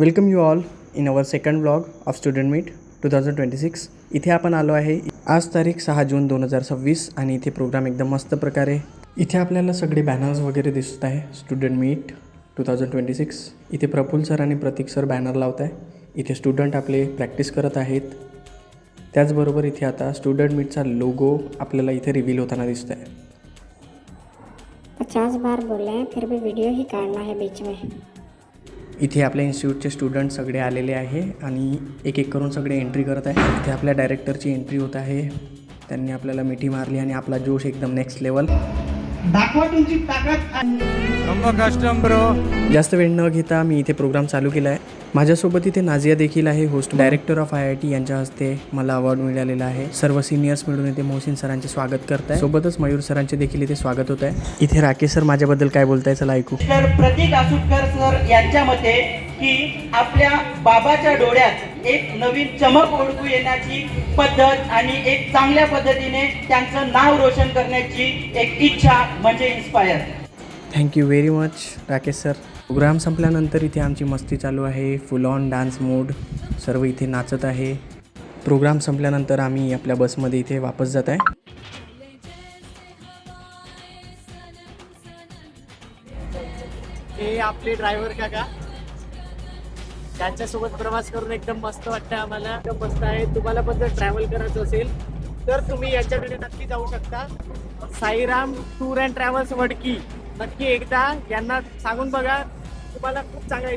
Welcome you all in our second blog of student meet 2026. इथे आपण आलो आहे. आज तारीख 6 जून 2026 आणि इथे प्रोग्राम एकदम मस्त प्रकारे. इथे आपल्याला सगळे बॅनर्स वगैरे दिसत आहे. Student meet 2026. इथे प्रफुल्ल सर आणि प्रतीक सर बॅनर लावत आहे. इथे स्टुडंट आपले प्रॅक्टिस करत आहेत. त्याचबरोबर इथे आता स्टुडंट मीटचा लोगो आपल्याला इथे रिव्हील होताना दिसत आहे. 50 बार बोले फिर भी वीडियो ही काटना है बीच में. इथे आपल्या इन्स्टिट्यूटचे स्टुडंट सगळे आलेले आहे आणि एक एक करून सगळे एंट्री करत आहे. इथे आपल्या डायरेक्टरची एंट्री होत आहे. त्यांनी आपल्याला मिठी मारली आणि आपला जोश एकदम नेक्स्ट लेवल. दाखवा तुमची ताकद. Custom bro. जास्त वेळ न घेता मी इथे प्रोग्राम चालू केला आहे. माझ्यासोबत इथे नाझिया देखील आहे, होस्ट. डायरेक्टर ऑफ IIT यांच्या हस्ते मला अवॉर्ड मिळालेला आहे. सर्व सिनियर्स मिळून इथे मोहसिन सरांचे स्वागत करत आहे. सोबतच मयूर सरांचे देखील इथे स्वागत होत आहे. इथे राकेश सर माझ्याबद्दल काय बोलताय चला ऐकू. तर प्रतीक आसुटकर सर यांच्या मते की आपल्या बाबाच्या डोळ्यात एक नवीन चमक ओळखू येण्याची पद्धत आणि एक चांगल्या पद्धतीने त्यांचं नाव रोशन करण्याची एक इच्छा म्हणजे inspire. Thank you very much Rakesh sir. Programme संपल्यानंतर इथे आमची मस्ती चालू आहे. Full on dance mode. सर्व इथे नाचत आहे. प्रोग्राम संपल्यानंतर आम्ही आपल्या बसमध्ये इथे वापस जात आहे. हे आपले ड्रायव्हर काका, त्यांच्यासोबत प्रवास करून एकदम मस्त वाटतं आम्हाला. एकदम मस्त आहे. तुम्हाला पण जर ट्रॅव्हल करायचं असेल तर तुम्ही यांच्याकडे नक्की जाऊ शकता. Sairam tour and travels Wadki. नक्की एकदा यांना सांगून बघा, तुम्हाला खूप चांगला